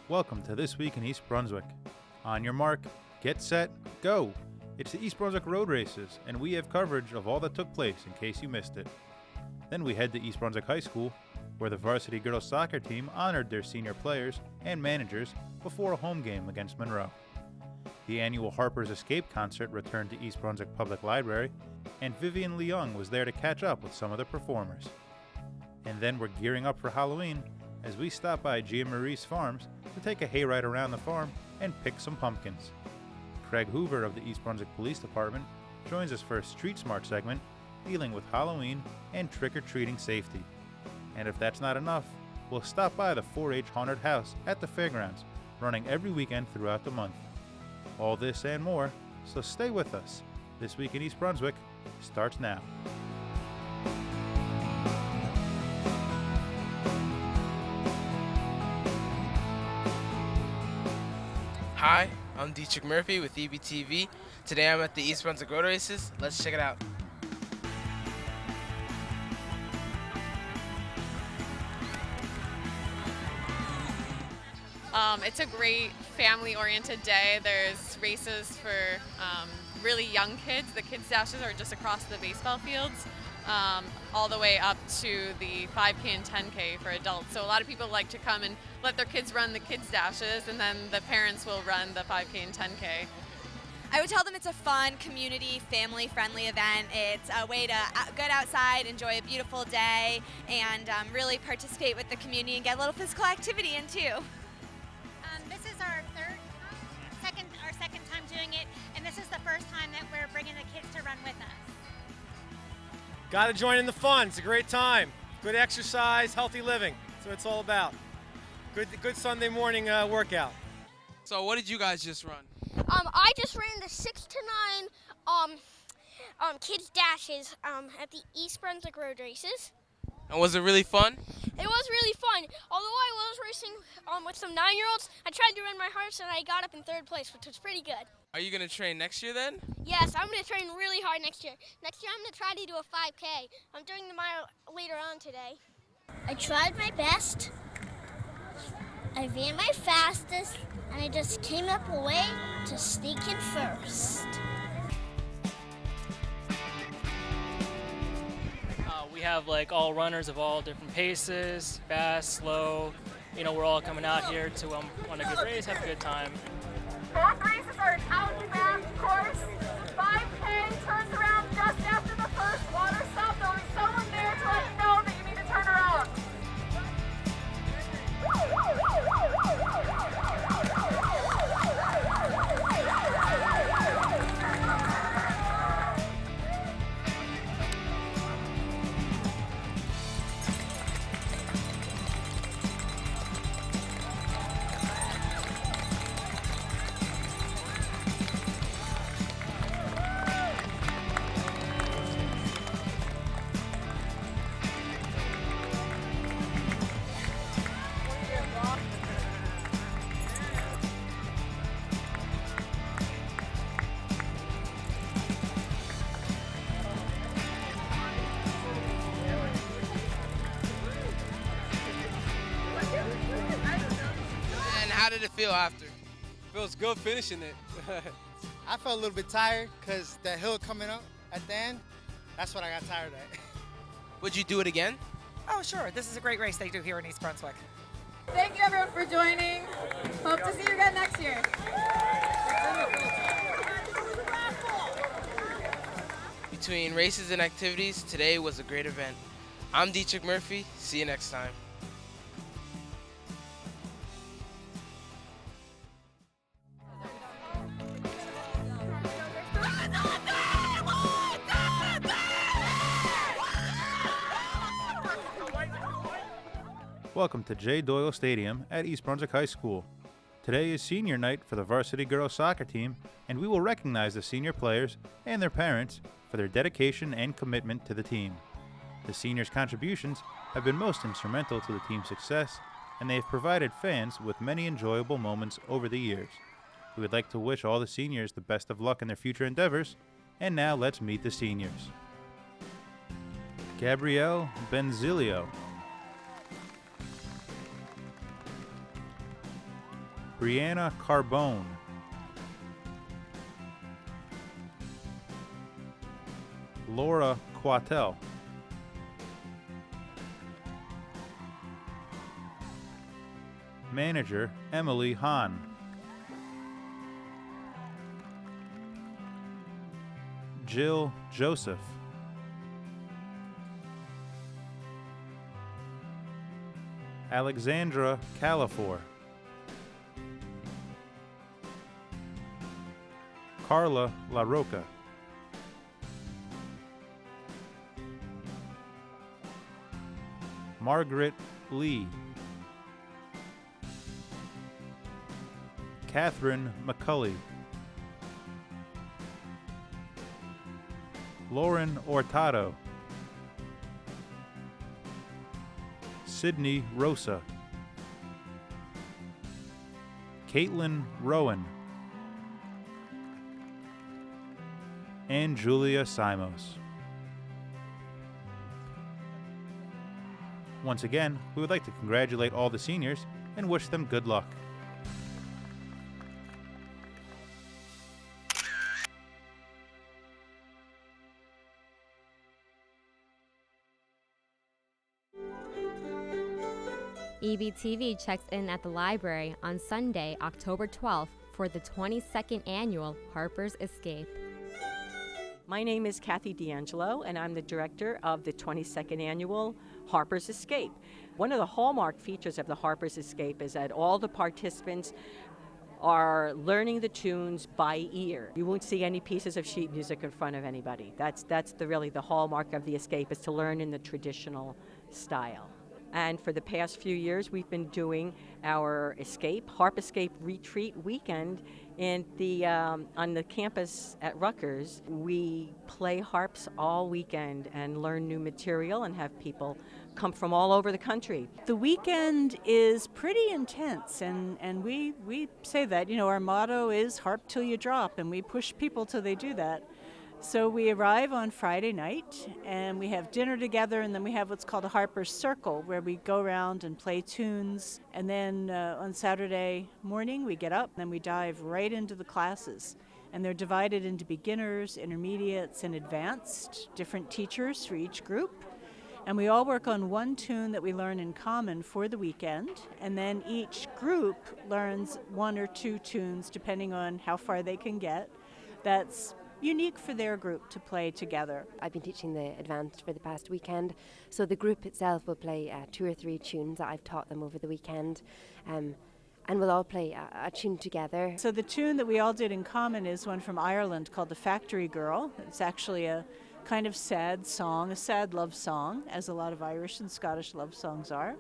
Welcome to This Week in East Brunswick. On your mark, get set, go! It's the East Brunswick Road Races, and we have coverage of all that took place in case you missed it. Then we head to East Brunswick High School, where the varsity girls soccer team honored their senior players and managers before a home game against Monroe. The annual Harpers Escape concert returned to East Brunswick Public Library, and Vivian Leung was there to catch up with some of the performers. And then we're gearing up for Halloween as we stop by Giamarese Farms to take a hayride around the farm and pick some pumpkins. Craig Hoover of the East Brunswick Police Department joins us for a Street Smart segment dealing with Halloween and trick-or-treating safety. And if that's not enough, we'll stop by the 4-H Haunted House at the fairgrounds, running every weekend throughout the month. All this and more, so stay with us. This Week in East Brunswick starts now. Hi, I'm Dietrich Murphy with EBTV. Today I'm at the East Brunswick Road Races. Let's check it out. It's a great family-oriented day. There's races for really young kids. The kids' dashes are just across the baseball fields, all the way up to the 5K and 10K for adults. So a lot of people like to come and let their kids run the kids' dashes, and then the parents will run the 5K and 10K. I would tell them it's a fun, community, family-friendly event. It's a way to get outside, enjoy a beautiful day, and really participate with the community and get a little physical activity in too. This is our second time doing it, and this is the first time that we're bringing the kids to run with us. Got to join in the fun. It's a great time. Good exercise, healthy living. That's what it's all about. Good Sunday morning workout. So what did you guys just run? I just ran the 6 to 9 kids dashes at the East Brunswick Road Races. And was it really fun? It was really fun. Although I was racing with some 9-year-olds, I tried to run my hardest and I got up in 3rd place, which was pretty good. Are you going to train next year then? Yes, I'm going to train really hard next year. Next year I'm going to try to do a 5K. I'm doing the mile later on today. I tried my best. I ran my fastest, and I just came up a way to sneak in first. We have all runners of all different paces, fast, slow. We're all coming out here to want a good race, have a good time. Both races are an out-and-back course. 5K turns around just after the first water stop. There'll be someone there to let you know that you need to turn around. And how did it feel after? Feels good finishing it. I felt a little bit tired because the hill coming up at the end, that's what I got tired at. Would you do it again? Oh, sure. This is a great race they do here in East Brunswick. Thank you everyone for joining. Hope to see you again next year. Between races and activities, today was a great event. I'm Dietrich Murphy. See you next time. Welcome to J. Doyle Stadium at East Brunswick High School. Today is senior night for the varsity girls soccer team, and we will recognize the senior players and their parents for their dedication and commitment to the team. The seniors' contributions have been most instrumental to the team's success, and they have provided fans with many enjoyable moments over the years. We would like to wish all the seniors the best of luck in their future endeavors, and now let's meet the seniors. Gabrielle Benzilio, Brianna Carbone. Laura Quattel. Manager Emily Hahn. Jill Joseph. Alexandra Califor. Carla LaRocca. Margaret Lee. Catherine McCulley. Lauren Ortado. Sydney Rosa. Caitlin Rowan. And Julia Simos. Once again, we would like to congratulate all the seniors and wish them good luck. EBTV checks in at the library on Sunday, October 12th for the 22nd annual Harpers Escape. My name is Kathy D'Angelo, and I'm the director of the 22nd annual Harpers Escape. One of the hallmark features of the Harpers Escape is that all the participants are learning the tunes by ear. You won't see any pieces of sheet music in front of anybody. That's really the hallmark of the Escape, is to learn in the traditional style. And for the past few years, we've been doing our Harp Escape Retreat weekend on the campus at Rutgers. We play harps all weekend and learn new material and have people come from all over the country. The weekend is pretty intense, and we say that, our motto is harp till you drop, and we push people till they do that. So we arrive on Friday night, and we have dinner together, and then we have what's called a Harper's Circle, where we go around and play tunes. And then on Saturday morning, we get up, and then we dive right into the classes. And they're divided into beginners, intermediates, and advanced, different teachers for each group. And we all work on one tune that we learn in common for the weekend, and then each group learns one or two tunes, depending on how far they can get. That's unique for their group to play together. I've been teaching the advanced for the past weekend, so the group itself will play 2 or 3 tunes that I've taught them over the weekend, and we'll all play a tune together. So the tune that we all did in common is one from Ireland called The Factory Girl. It's actually a kind of sad song, a sad love song, as a lot of Irish and Scottish love songs are.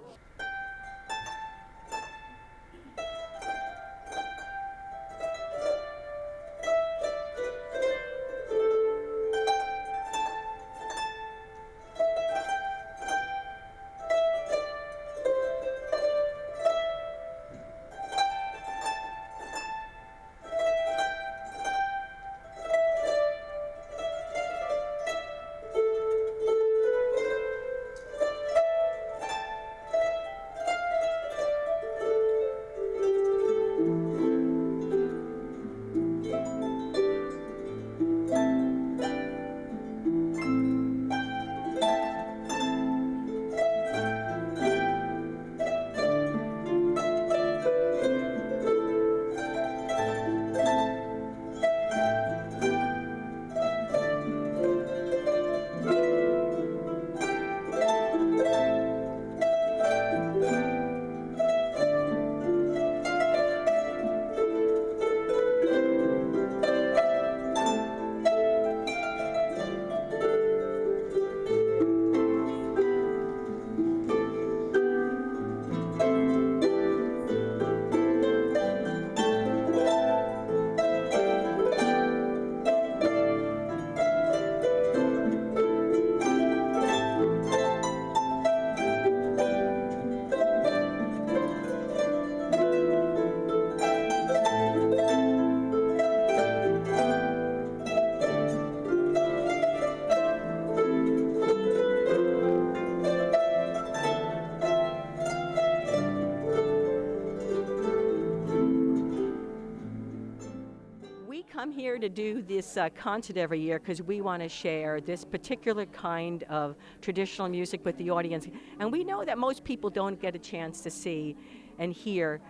to do this concert every year because we want to share this particular kind of traditional music with the audience. And we know that most people don't get a chance to see and hear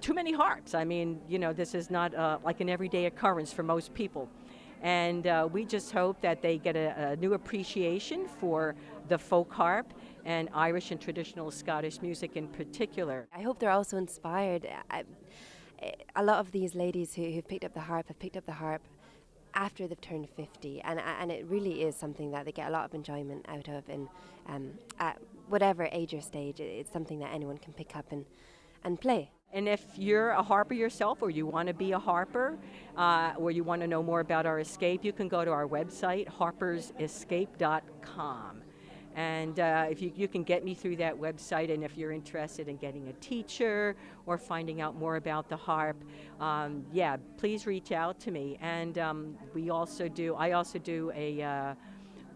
too many harps. I mean, you know, this is not like an everyday occurrence for most people. And we just hope that they get a new appreciation for the folk harp and Irish and traditional Scottish music in particular. I hope they're also inspired. A lot of these ladies who've picked up the harp have picked up the harp after they've turned 50, and it really is something that they get a lot of enjoyment out of. And at whatever age or stage, it's something that anyone can pick up and play. And if you're a harper yourself, or you want to be a harper, or you want to know more about our escape, you can go to our website, harpersescape.com. And if you can get me through that website, and if you're interested in getting a teacher or finding out more about the harp, yeah, please reach out to me. And I also do a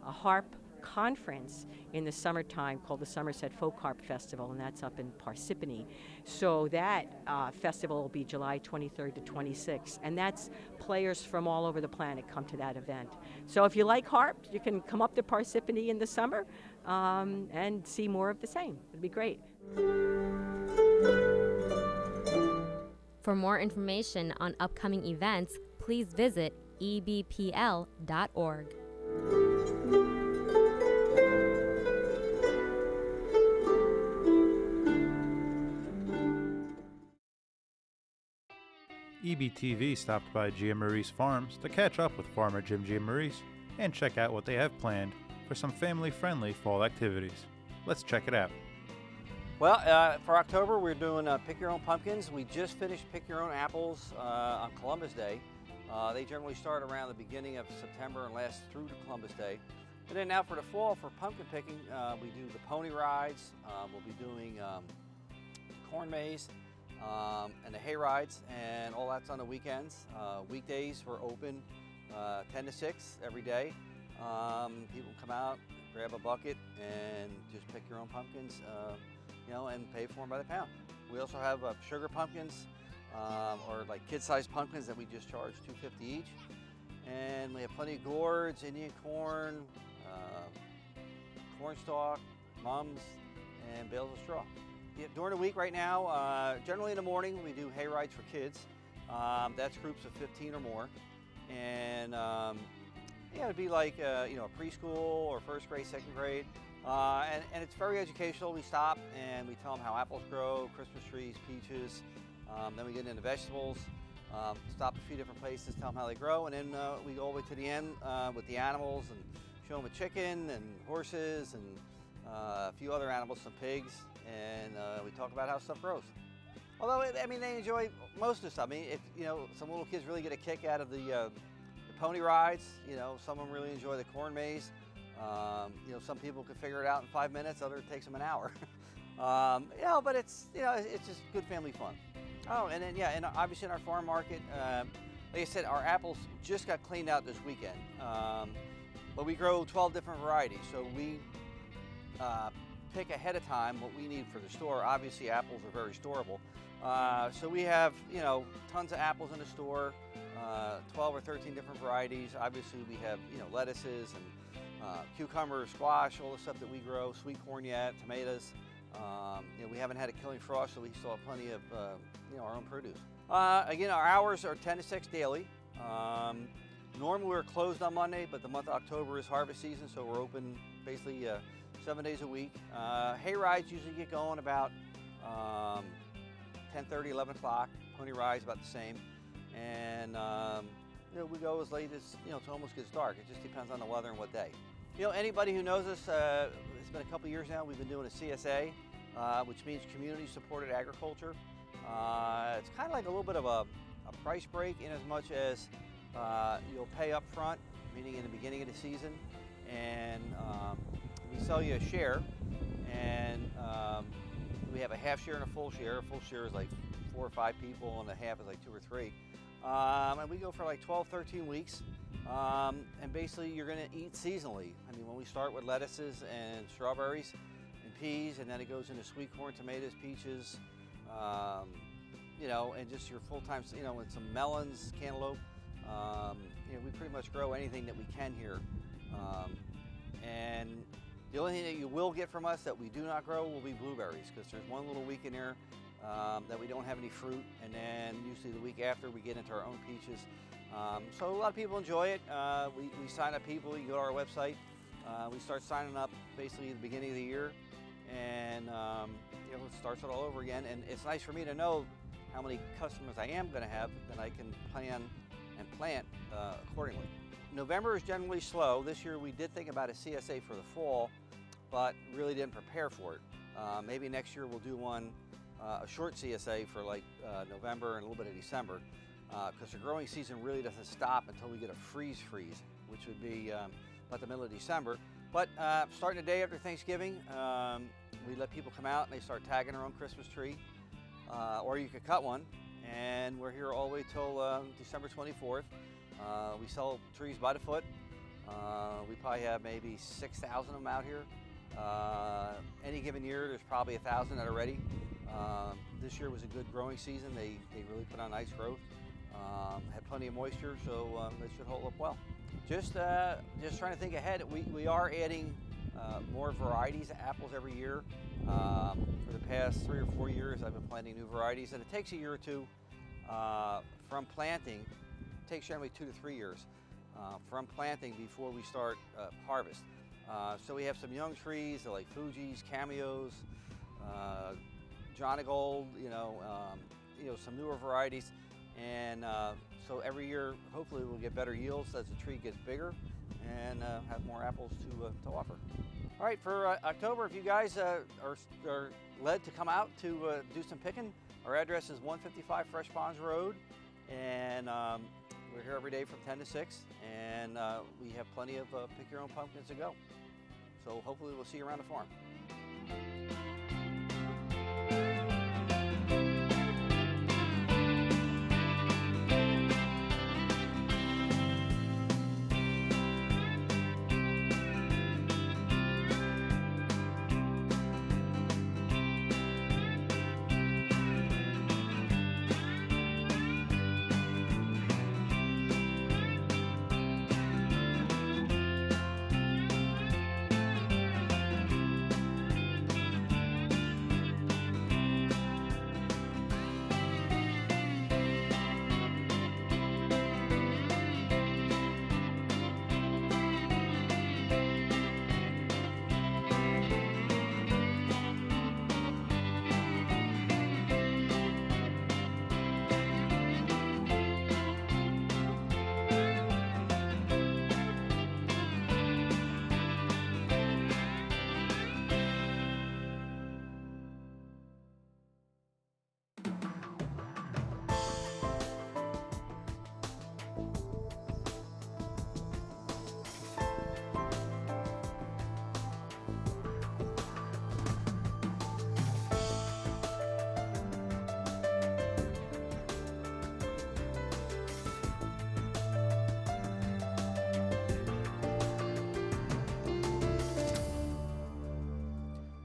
harp conference in the summertime called the Somerset Folk Harp Festival, and that's up in Parsippany. So that festival will be July 23rd to 26th, and that's players from all over the planet come to that event. So if you like harp, you can come up to Parsippany in the summer and see more of the same. It'd be great. For more information on upcoming events, please visit ebpl.org. EBTV stopped by Giamarese Farms to catch up with farmer Jim Giamarese and check out what they have planned for some family-friendly fall activities. Let's check it out. Well, for October, we're doing Pick Your Own Pumpkins. We just finished Pick Your Own Apples on Columbus Day. They generally start around the beginning of September and last through to Columbus Day. And then now for the fall, for pumpkin picking, we do the pony rides. We'll be doing corn maze and the hay rides, and all that's on the weekends. Weekdays, we're open 10 to 6 every day. People come out, grab a bucket, and just pick your own pumpkins, you know, and pay for them by the pound. We also have sugar pumpkins, or like kid-sized pumpkins that we just charge $2.50 each. And we have plenty of gourds, Indian corn, cornstalk, mums, and bales of straw. Yeah, during the week right now, generally in the morning we do hay rides for kids. That's groups of 15 or more. And yeah, it'd be like you know, a preschool or first grade, second grade. And it's very educational. We stop and we tell them how apples grow, Christmas trees, peaches. Then we get into vegetables, stop a few different places, tell them how they grow, and then we go all the way to the end with the animals and show them a chicken and horses and a few other animals, some pigs, and we talk about how stuff grows. Although, I mean, they enjoy most of the stuff. I mean, if, you know, some little kids really get a kick out of the pony rides. You know, some of them really enjoy the corn maze. You know, some people can figure it out in 5 minutes, others it takes them an hour. You know, but it's, you know, it's just good family fun. Oh, and then, yeah, and obviously in our farm market, like I said, our apples just got cleaned out this weekend. But we grow 12 different varieties, so we pick ahead of time what we need for the store. Obviously, apples are very storable. So we have, you know, tons of apples in the store, 12 or 13 different varieties. Obviously, we have, you know, lettuces and cucumber, squash, all the stuff that we grow, sweet corn yet, tomatoes. You know, we haven't had a killing frost, so we still have plenty of, you know, our own produce. Again, our hours are 10 to 6 daily. Normally we're closed on Monday, but the month of October is harvest season, so we're open basically 7 days a week. Hay rides usually get going about 10:30, 11 o'clock. Pony rides about the same. And you know, we go as late as, you know, till almost gets dark. It just depends on the weather and what day. You know, anybody who knows us, it's been a couple years now, we've been doing a CSA, which means community supported agriculture. It's kind of like a little bit of a price break in as much as you'll pay up front, meaning in the beginning of the season, and we sell you a share, and we have a half share and a full share. A full share is like 4 or 5 people, and a half is like 2 or 3. And we go for like 12, 13 weeks. And basically you're gonna eat seasonally. I mean, when we start with lettuces and strawberries and peas, and then it goes into sweet corn, tomatoes, peaches, you know, and just your full-time, you know, with some melons, cantaloupe, pretty much grow anything that we can here. And the only thing that you will get from us that we do not grow will be blueberries, because there's one little week in there that we don't have any fruit, and then usually the week after we get into our own peaches. So a lot of people enjoy it. We sign up people. You go to our website. We start signing up basically at the beginning of the year, and it starts it all over again. And it's nice for me to know how many customers I am going to have, then I can plan and plant accordingly. November is generally slow. This year we did think about a CSA for the fall, but really didn't prepare for it. Maybe next year we'll do one, a short CSA for like November and a little bit of December, because the growing season really doesn't stop until we get a freeze, which would be about the middle of December. But starting the day after Thanksgiving, we let people come out and they start tagging their own Christmas tree, or you could cut one, and we're here all the way till December 24th. We sell trees by the foot. We probably have maybe 6,000 of them out here. Any given year, there's probably 1,000 that are ready. This year was a good growing season. They really put on nice growth. Had plenty of moisture, so they should hold up well. Just trying to think ahead. We are adding more varieties of apples every year. For the past 3 or 4 years, I've been planting new varieties, and it takes a year or two from planting. It takes generally 2 to 3 years from planting before we start harvest. So we have some young trees like Fuji's, Cameos, Johnny Gold, some newer varieties, and so every year hopefully we'll get better yields as the tree gets bigger and have more apples to offer. All right, for October, if you guys are led to come out to do some picking, our address is 155 Fresh Ponds Road, and we're here every day from 10 to 6, and we have plenty of pick your own pumpkins to go. So hopefully we'll see you around the farm.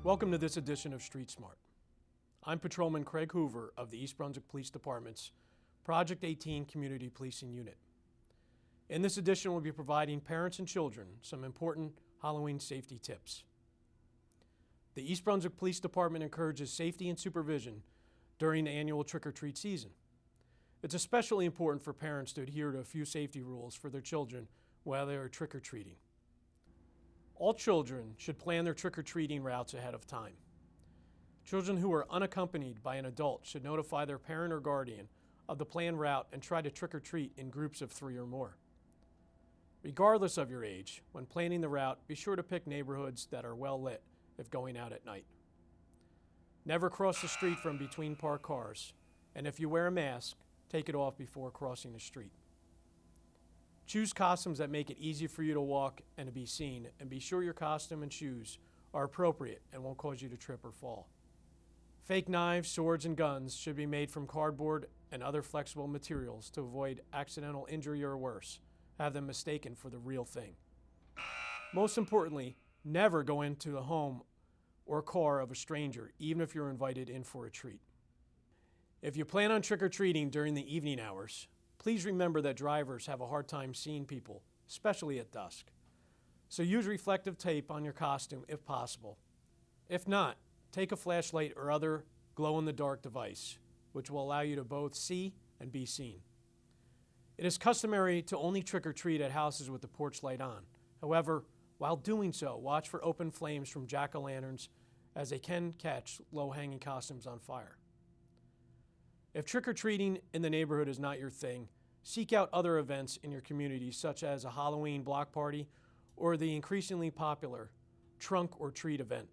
Welcome to this edition of Street Smart. I'm Patrolman Craig Hoover of the East Brunswick Police Department's Project 18 Community Policing Unit. In this edition, we'll be providing parents and children some important Halloween safety tips. The East Brunswick Police Department encourages safety and supervision during the annual trick-or-treat season. It's especially important for parents to adhere to a few safety rules for their children while they are trick-or-treating. All children should plan their trick-or-treating routes ahead of time. Children who are unaccompanied by an adult should notify their parent or guardian of the planned route and try to trick-or-treat in groups of 3 or more. Regardless of your age, when planning the route, be sure to pick neighborhoods that are well lit if going out at night. Never cross the street from between parked cars, and if you wear a mask, take it off before crossing the street. Choose costumes that make it easy for you to walk and to be seen, and be sure your costume and shoes are appropriate and won't cause you to trip or fall. Fake knives, swords, and guns should be made from cardboard and other flexible materials to avoid accidental injury or worse, have them mistaken for the real thing. Most importantly, never go into the home or car of a stranger, even if you're invited in for a treat. If you plan on trick-or-treating during the evening hours, please remember that drivers have a hard time seeing people, especially at dusk. So use reflective tape on your costume if possible. If not, take a flashlight or other glow-in-the-dark device, which will allow you to both see and be seen. It is customary to only trick-or-treat at houses with the porch light on. However, while doing so, watch for open flames from jack-o'-lanterns as they can catch low-hanging costumes on fire. If trick-or-treating in the neighborhood is not your thing, seek out other events in your community, such as a Halloween block party or the increasingly popular trunk or treat event.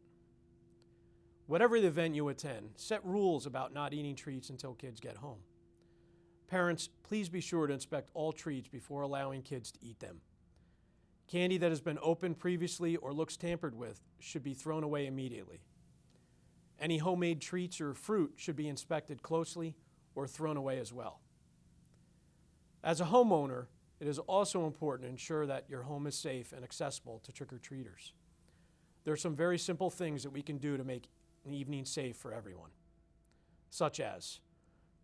Whatever the event you attend, set rules about not eating treats until kids get home. Parents, please be sure to inspect all treats before allowing kids to eat them. Candy that has been opened previously or looks tampered with should be thrown away immediately. Any homemade treats or fruit should be inspected closely or thrown away as well. As a homeowner, it is also important to ensure that your home is safe and accessible to trick-or-treaters. There are some very simple things that we can do to make an evening safe for everyone, such as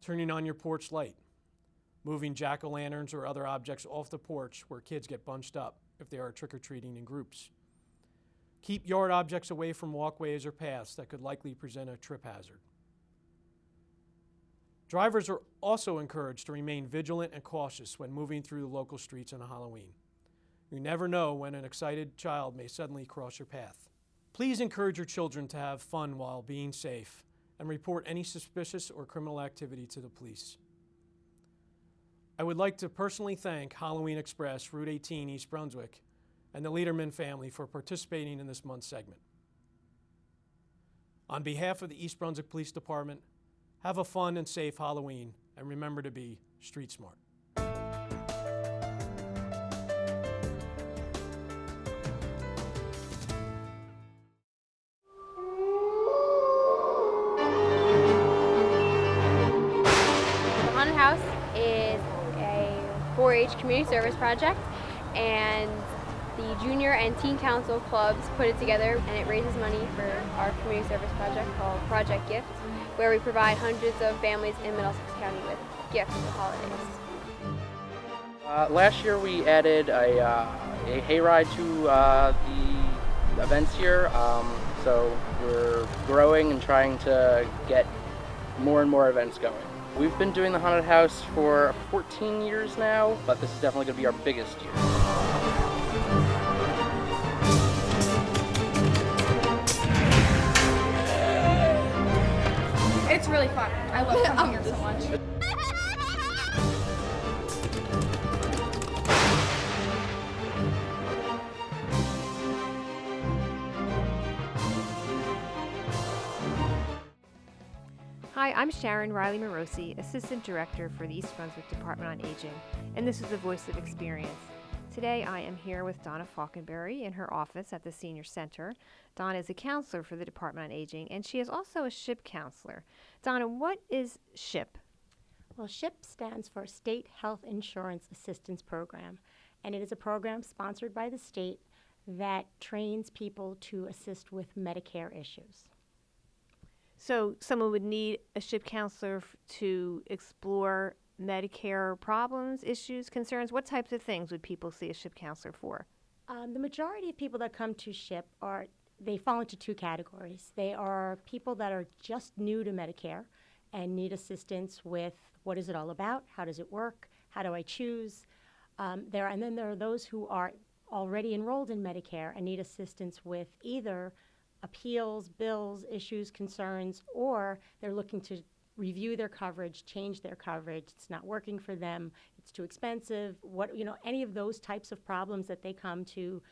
turning on your porch light, moving jack-o'-lanterns or other objects off the porch where kids get bunched up if they are trick-or-treating in groups. Keep yard objects away from walkways or paths that could likely present a trip hazard. Drivers are also encouraged to remain vigilant and cautious when moving through the local streets on Halloween. You never know when an excited child may suddenly cross your path. Please encourage your children to have fun while being safe and report any suspicious or criminal activity to the police. I would like to personally thank Halloween Express, Route 18, East Brunswick, and the Lederman family for participating in this month's segment. On behalf of the East Brunswick Police Department, have a fun and safe Halloween, and remember to be street smart. The Haunted House is a 4-H community service project, and the junior and teen council clubs put it together, and it raises money for our community service project called Project Gift, where we provide hundreds of families in Middlesex County with gifts for holidays. Last year we added a hayride to the events here, so we're growing and trying to get more and more events going. We've been doing the Haunted House for 14 years now, but this is definitely going to be our biggest year. It's really fun. I love coming here so much. Hi, I'm Sharon Riley Morosi, Assistant Director for the East Brunswick Department on Aging, and this is the Voice of Experience. Today I am here with Donna Falkenberry in her office at the Senior Center. Donna is a counselor for the Department on Aging, and she is also a SHIP counselor. Donna, what is SHIP? Well, SHIP stands for State Health Insurance Assistance Program, and it is a program sponsored by the state that trains people to assist with Medicare issues. So someone would need a SHIP counselor to explore Medicare problems, issues, concerns. What types of things would people see a SHIP counselor for? The majority of people that come to SHIP they fall into two categories. They are people that are just new to Medicare and need assistance with what is it all about, how does it work, how do I choose. And then there are those who are already enrolled in Medicare and need assistance with either appeals, bills, issues, concerns, or they're looking to review their coverage, change their coverage, it's not working for them, it's too expensive, any of those types of problems that they come to,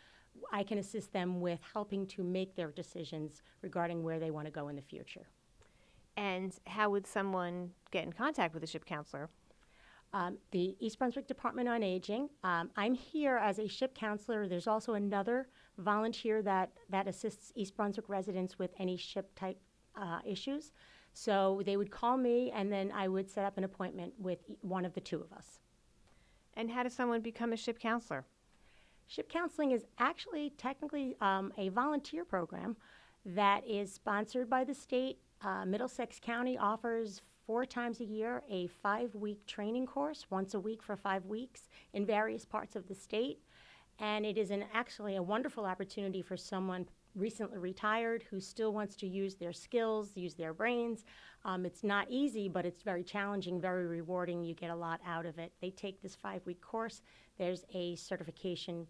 I can assist them with helping to make their decisions regarding where they want to go in the future. And how would someone get in contact with a SHIP counselor? The East Brunswick Department on Aging. I'm here as a SHIP counselor. There's also another volunteer that assists East Brunswick residents with any SHIP-type issues. So they would call me, and then I would set up an appointment with one of the two of us. And how does someone become a SHIP counselor? SHIP counseling is actually technically a volunteer program that is sponsored by the state. Middlesex County offers 4 times a year a 5-week training course, once a week for 5 weeks in various parts of the state. And it is actually a wonderful opportunity for someone recently retired who still wants to use their skills, use their brains. It's not easy, but it's very challenging, very rewarding. You get a lot out of it. They take this 5-week course. There's a certification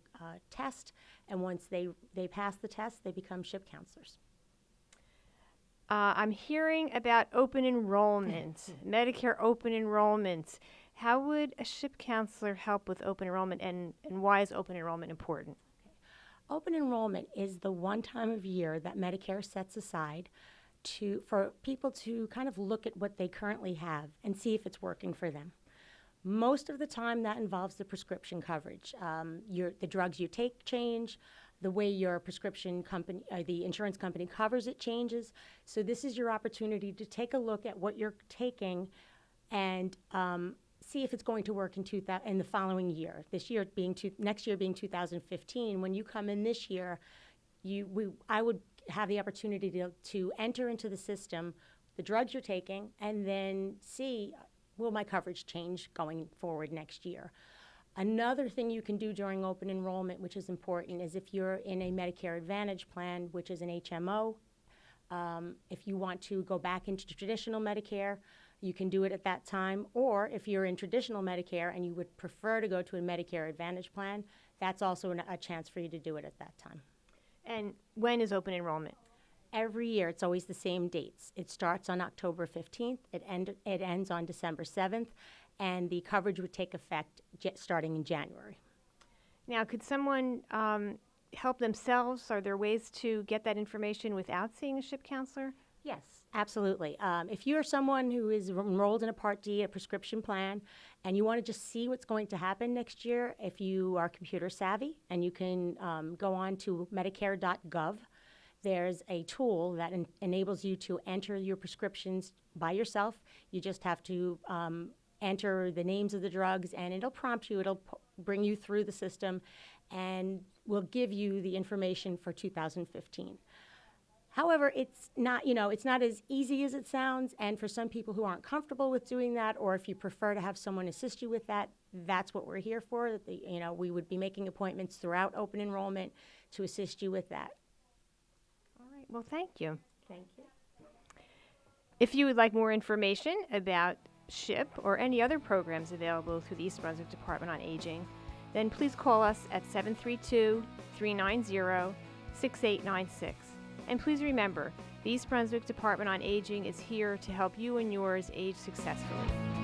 test, and once they pass the test, they become ship counselors. I'm hearing about open enrollment, Medicare open enrollment. How would a ship counselor help with open enrollment, and why is open enrollment important? Open enrollment is the one time of year that Medicare sets aside for people to kind of look at what they currently have and see if it's working for them. Most of the time that involves the prescription coverage. The drugs you take change, the way your prescription company, the insurance company covers it changes. So this is your opportunity to take a look at what you're taking and see if it's going to work in the following year. Next year being 2015. When you come in this year, I would have the opportunity to enter into the system the drugs you're taking and then see, will my coverage change going forward next year? Another thing you can do during open enrollment, which is important, is if you're in a Medicare Advantage plan, which is an HMO, if you want to go back into traditional Medicare, you can do it at that time. Or if you're in traditional Medicare and you would prefer to go to a Medicare Advantage plan, that's also a chance for you to do it at that time. And when is open enrollment? Every year, it's always the same dates. It starts on October 15th, it ends on December 7th, and the coverage would take effect starting in January. Now, could someone help themselves? Are there ways to get that information without seeing a ship counselor? Yes, absolutely. If you're someone who is enrolled in a Part D, a prescription plan, and you want to just see what's going to happen next year, if you are computer savvy, and you can go on to Medicare.gov, there's a tool that enables you to enter your prescriptions by yourself. You just have to enter the names of the drugs, and it'll prompt you. It'll bring you through the system and will give you the information for 2015. However, it's not as easy as it sounds, and for some people who aren't comfortable with doing that, or if you prefer to have someone assist you with that, that's what we're here for. We would be making appointments throughout open enrollment to assist you with that. All right. Well, thank you. Thank you. If you would like more information about SHIP or any other programs available through the East Brunswick Department on Aging, then please call us at 732-390-6896. And please remember, the East Brunswick Department on Aging is here to help you and yours age successfully.